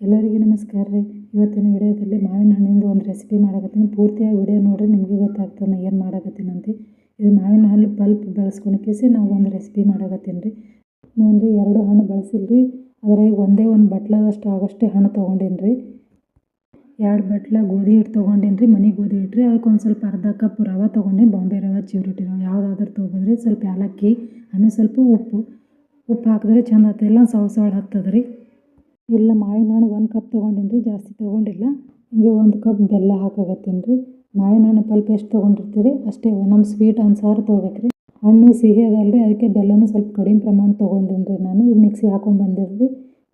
ಎಲ್ಲರಿಗೂ ನಮಸ್ಕಾರ ರೀ. ಇವತ್ತಿನ ವಿಡಿಯೋದಲ್ಲಿ ಮಾವಿನ ಹಣ್ಣಿಂದ ಒಂದು ರೆಸಿಪಿ ಮಾಡಕತ್ತೀನಿ. ಪೂರ್ತಿಯಾಗಿ ವಿಡಿಯೋ ನೋಡ್ರಿ, ನಿಮಗೆ ಗೊತ್ತಾಗ್ತದೆ ನಾನು ಏನು ಮಾಡಕತ್ತೀನಿ ಅಂತ. ಇದು ಮಾವಿನ ಹಣ್ಣು ಪಲ್ಪ್ ಬೆಳೆಸ್ಕೊಳಕೇಸಿ ನಾವು ಒಂದು ರೆಸಿಪಿ ಮಾಡಕತ್ತೀನಿ ರೀ. ನಾನು ರೀ 2 ಹಣ್ಣು ಬಳಸಿಲ್ರಿ, ಅದ್ರಾಗ ಒಂದೇ ಒಂದು ಬಟ್ಲದಷ್ಟು ಆಗಷ್ಟೇ ಹಣ್ಣು ತೊಗೊಂಡೀನಿ ರೀ. 2 ಬಟ್ಲ ಗೋಧಿ ಹಿಟ್ಟು ತೊಗೊಂಡೀನಿ ರೀ, ಮನೆ ಗೋಧಿ ಹಿಟ್ಟು ರೀ. ಅದಕ್ಕೆ ಒಂದು ಸ್ವಲ್ಪ ಅರ್ಧ ಕಪ್ ರವೆ ತೊಗೊಂಡೀನಿ, ಬಾಂಬೆ ರವೆ, ಚಿರೋಟಿ ರವೆ ಯಾವುದಾದ್ರೂ ತೊಗೊಂಡ್ರಿ. ಸ್ವಲ್ಪ ಏಲಕ್ಕಿ, ಆಮೇಲೆ ಸ್ವಲ್ಪ ಉಪ್ಪು ಹಾಕಿದ್ರೆ ಚಂದ ಆಗ್ತದಿಲ್ಲ, ಸೌಳು ಹತ್ತದ ರೀ. ಇಲ್ಲ ಮಾವಿನ ಹಣ್ಣು 1 ಕಪ್ ತೊಗೊಂಡೀನಿ ರೀ, ಜಾಸ್ತಿ ತೊಗೊಂಡಿಲ್ಲ. ಹಿಂಗೆ 1 ಕಪ್ ಬೆಲ್ಲ ಹಾಕಾಕತ್ತೀನಿ ರೀ. ಮಾವಿನ ಹಣ್ಣು ಪಲ್ಪ್ ಎಷ್ಟು ತೊಗೊಂಡಿರ್ತೀರಿ ಅಷ್ಟೇ ನಮ್ಮ ಸ್ವೀಟ್ ಅನುಸಾರ ತೊಗೋಬೇಕು ರೀ. ಹಣ್ಣು ಸಿಹಿ ಅದಲ್ಲ ರೀ, ಅದಕ್ಕೆ ಬೆಲ್ಲನೂ ಸ್ವಲ್ಪ ಕಡಿಮೆ ಪ್ರಮಾಣ ತೊಗೊಂಡೀನಿ ರೀ. ನಾನು ಮಿಕ್ಸಿ ಹಾಕೊಂಡು ಬಂದಿರಿ.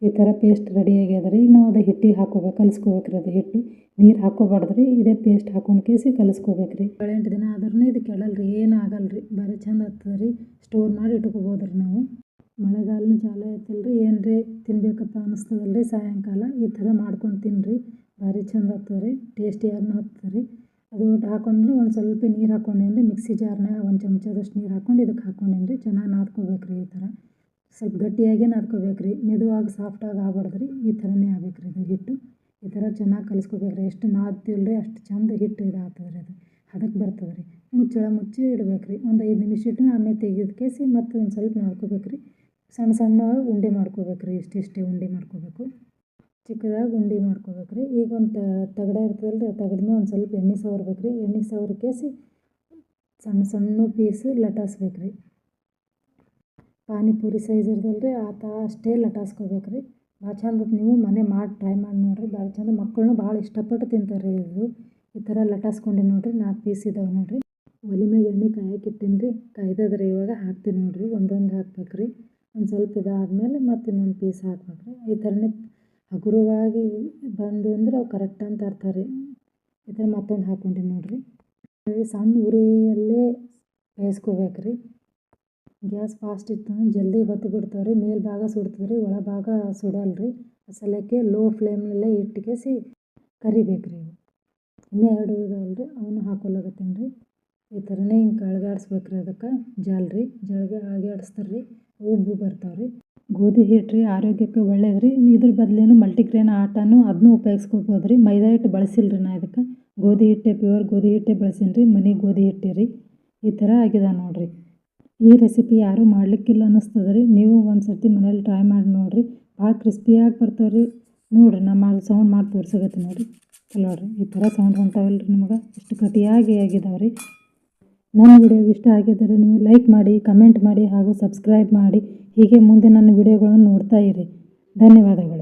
ಈ ಥರ ಪೇಸ್ಟ್ ರೆಡಿ ಆಗ್ಯದ ರೀ. ನಾವು ಅದು ಹಿಟ್ಟಿಗೆ ಕಲಿಸ್ಕೋಬೇಕು ರೀ. ಅದು ಹಿಟ್ಟು ನೀರು ಹಾಕೋಬಾರ್ದು ರೀ, ಇದೇ ಪೇಸ್ಟ್ ಹಾಕೊಂಡು ಕೇಸಿ ಕಲಿಸ್ಕೋಬೇಕು ರೀ. 7-8 ದಿನ ಆದ್ರೂ ಇದು ಕೆಡಲ್ಲ ರೀ, ಏನು ಆಗಲ್ಲ ರೀ, ಭಾರಿ ಚಂದ ಆಗ್ತದೆ ರೀ. ಸ್ಟೋರ್ ಮಾಡಿ ಇಟ್ಕೋಬೋದು ರೀ ನಾವು. ಮಳೆಗಾಲನೂ ಚಾಲು ಆಯ್ತಲ್ಲ ರೀ, ಏನ್ರಿ ತಿನ್ಬೇಕಪ್ಪ ಅನ್ನಿಸ್ತದಲ್ಲ ರೀ ಸಾಯಂಕಾಲ, ಈ ಥರ ಮಾಡ್ಕೊಂಡು ತಿನ್ನಿರಿ, ಭಾರಿ ಚಂದ ಆಗ್ತದೆ ರೀ. ಟೇಸ್ಟಿಯಾಗೂ ಆಗ್ತದೆ ರೀ. ಅದು ಒಟ್ಟು ಹಾಕೊಂಡ್ರೆ ಒಂದು ಸ್ವಲ್ಪ ನೀರು ಹಾಕೊಂಡೇನಿ ರೀ. ಮಿಕ್ಸಿ ಜಾರ್ನಾಗ 1 ಚಮಚದಷ್ಟು ನೀರು ಹಾಕೊಂಡು ಇದಕ್ಕೆ ಹಾಕೊಂಡೇನಿ ರೀ. ಚೆನ್ನಾಗಿ ನಾದ್ಕೋಬೇಕು ರೀ. ಈ ಥರ ಸ್ವಲ್ಪ ಗಟ್ಟಿಯಾಗೇ ನಾದ್ಕೋಬೇಕು ರೀ, ಮೆದುವಾಗಿ ಸಾಫ್ಟಾಗಿ ಆಗ್ಬಾರ್ದು ರೀ. ಈ ಥರನೇ ಆಗ್ಬೇಕು ರೀ ಇದು ಹಿಟ್ಟು. ಈ ಥರ ಚೆನ್ನಾಗಿ ಕಲಿಸ್ಕೋಬೇಕು ರೀ. ಎಷ್ಟು ನಾದ್ತೀವಲ್ಲ ರೀ ಅಷ್ಟು ಚಂದ ಹಿಟ್ಟು ಇದಾಗ್ತದೆ ರೀ. ಅದು ಅದಕ್ಕೆ ಬರ್ತದೆ ರೀ. ಮುಚ್ಚಿ ಇಡ್ಬೇಕು ರೀ. ಒಂದು 5 ನಿಮಿಷ ಇಟ್ಟು ಆಮೇಲೆ ತೆಗೆದು ಕೇಸಿ ಮತ್ತು ಒಂದು ಸ್ವಲ್ಪ ನಾದ್ಕೋಬೇಕು ರೀ. ಸಣ್ಣ ಉಂಡೆ ಮಾಡ್ಕೋಬೇಕು ರೀ. ಇಷ್ಟೇ ಉಂಡೆ ಮಾಡ್ಕೋಬೇಕು, ಚಿಕ್ಕದಾಗಿ ಉಂಡೆ ಮಾಡ್ಕೋಬೇಕು ರೀ. ಈಗ ಒಂದು ತಗಡ ಇರ್ತದಲ್ಲ ರೀ, ತಗಡ ಮೇಲೆ ಒಂದು ಸ್ವಲ್ಪ ಎಣ್ಣೆ ಸವರ್ಬೇಕು ರೀ. ಎಣ್ಣೆ ಸವರಿ ಕೇಸಿ ಸಣ್ಣ ಪೀಸು ಲಟಾಸ್ಬೇಕು ರೀ. ಪಾನಿಪುರಿ ಸೈಜ್ ಇರ್ತದಲ್ಲ ರೀ, ಅಷ್ಟೇ ಲಟಾಸ್ಕೋಬೇಕು ರೀ. ಭಾಳ ಚಂದ. ನೀವು ಮನೆ ಮಾಡಿ ಟ್ರೈ ಮಾಡಿ ನೋಡಿರಿ, ಭಾಳ ಚಂದ. ಮಕ್ಕಳನ್ನೂ ಭಾಳ ಇಷ್ಟಪಟ್ಟು ತಿಂತಾರೆ ರೀ ಇದು. ಈ ಥರ ಲಟಾಸ್ಕೊಂಡು ನೋಡಿರಿ. 4 ಪೀಸ್ ಇದಾವೆ ನೋಡಿರಿ. ಒಲೆ ಮ್ಯಾಗ ಎಣ್ಣೆ ಕಾಯಕ್ಕೆ ಇಟ್ಟೀನಿ ರೀ. ಕಾಯ್ದದ್ರಿ. ಇವಾಗ ಹಾಕ್ತೀನಿ ನೋಡಿರಿ. ಒಂದೊಂದು ಹಾಕ್ಬೇಕು ರೀ. ಒಂದು ಸ್ವಲ್ಪ ಇದಾದಮೇಲೆ ಮತ್ತೆ ಇನ್ನೊಂದು ಪೀಸ್ ಹಾಕ್ಬೇಕು ರೀ. ಈ ಥರನೇ ಹಗುರವಾಗಿ ಬಂದು ಅಂದ್ರೆ ಅವು ಕರೆಕ್ಟ್ ಅಂತ ಅರ್ಥ ರೀ. ಈ ಥರ ಮತ್ತೊಂದು ಹಾಕ್ಕೊಂಡೀನಿ ನೋಡಿರಿ. ಸಣ್ಣ ಉರಿಯಲ್ಲೇ ಬೇಯಿಸ್ಕೋಬೇಕು ರೀ. ಗ್ಯಾಸ್ ಫಾಸ್ಟ್ ಇತ್ತು ಅಂದ್ರೆ ಜಲ್ದಿ ಹೊತ್ತು ಬಿಡ್ತಾವೆ ರೀ. ಮೇಲ್ಭಾಗ ಸುಡ್ತದೆ ರೀ, ಒಳಭಾಗ ಸುಡಲ್ಲ ರೀ. ಸಲಕ್ಕೆ ಲೋ ಫ್ಲೇಮ್ನಲ್ಲೇ ಇಟ್ಕೇಸಿ ಕರಿಬೇಕು ರೀ. ಇನ್ನೂ 2 ಇದಾವಲ್ಲ ರೀ, ಅವನು ಹಾಕೊಳಕತ್ತೀನಿ ರೀ. ಈ ಥರನೇ ಹಿಂಗೆ ಕಳ್ಗಾಡಿಸ್ಬೇಕು ರೀ. ಅದಕ್ಕೆ ಜಲ್ಗೆ ಅಳ್ಗಾಡಿಸ್ತಾರೆ ರೀ, ಉಬ್ಬು ಬರ್ತಾವೆ ರೀ. ಗೋಧಿ ಹಿಟ್ಟು ರೀ ಆರೋಗ್ಯಕ್ಕೆ ಒಳ್ಳೇದು ರೀ. ಇದ್ರ ಬದಲೇನು ಮಲ್ಟಿಗ್ರೇನ್ ಆಟನೂ ಅದನ್ನೂ ಉಪಯೋಗಿಸ್ಕೋಬೋದು ರೀ. ಮೈದಾ ಹಿಟ್ಟು ಬಳಸಿಲ್ಲ ರೀ ನಾ ಇದಕ್ಕೆ. ಗೋಧಿ ಹಿಟ್ಟೆ, ಪ್ಯೂರ್ ಗೋಧಿ ಹಿಟ್ಟೆ ಬಳಸೀನಿ ರೀ. ಮನೆ ಗೋಧಿ ಹಿಟ್ಟೆ ರೀ. ಈ ಥರ ಆಗಿದೆ ನೋಡಿರಿ. ಈ ರೆಸಿಪಿ ಯಾರೂ ಮಾಡಲಿಕ್ಕಿಲ್ಲ ಅನ್ನಿಸ್ತದೆ ರೀ. ನೀವು ಒಂದು ಸರ್ತಿ ಮನೇಲಿ ಟ್ರೈ ಮಾಡಿ ನೋಡಿರಿ, ಭಾಳ ಕ್ರಿಸ್ಪಿಯಾಗಿ ಬರ್ತಾವೆ ರೀ. ನೋಡಿರಿ, ನಮ್ಮ ಸೌಂಡ್ ಮಾಡಿ ತೋರ್ಸಕತ್ತೀನಿ ನೋಡಿರಿ. ನೋಡಿರಿ, ಈ ಥರ ಸೌಂಡ್ ಹೊಂಟಾವಲ್ಲ ರೀ ನಿಮಗೆ, ಎಷ್ಟು ಗಟ್ಟಿಯಾಗಿ ಆಗಿದಾವೆ ರೀ. ನನ್ನ ವಿಡಿಯೋ ಇಷ್ಟ ಆಗಿದ್ದರೆ ನೀವು ಲೈಕ್ ಮಾಡಿ, ಕಮೆಂಟ್ ಮಾಡಿ ಹಾಗೂ ಸಬ್ಸ್ಕ್ರೈಬ್ ಮಾಡಿ. ಹೀಗೆ ಮುಂದೆ ನನ್ನ ವಿಡಿಯೋಗಳನ್ನು ನೋಡ್ತಾ ಇರಿ. ಧನ್ಯವಾದಗಳು.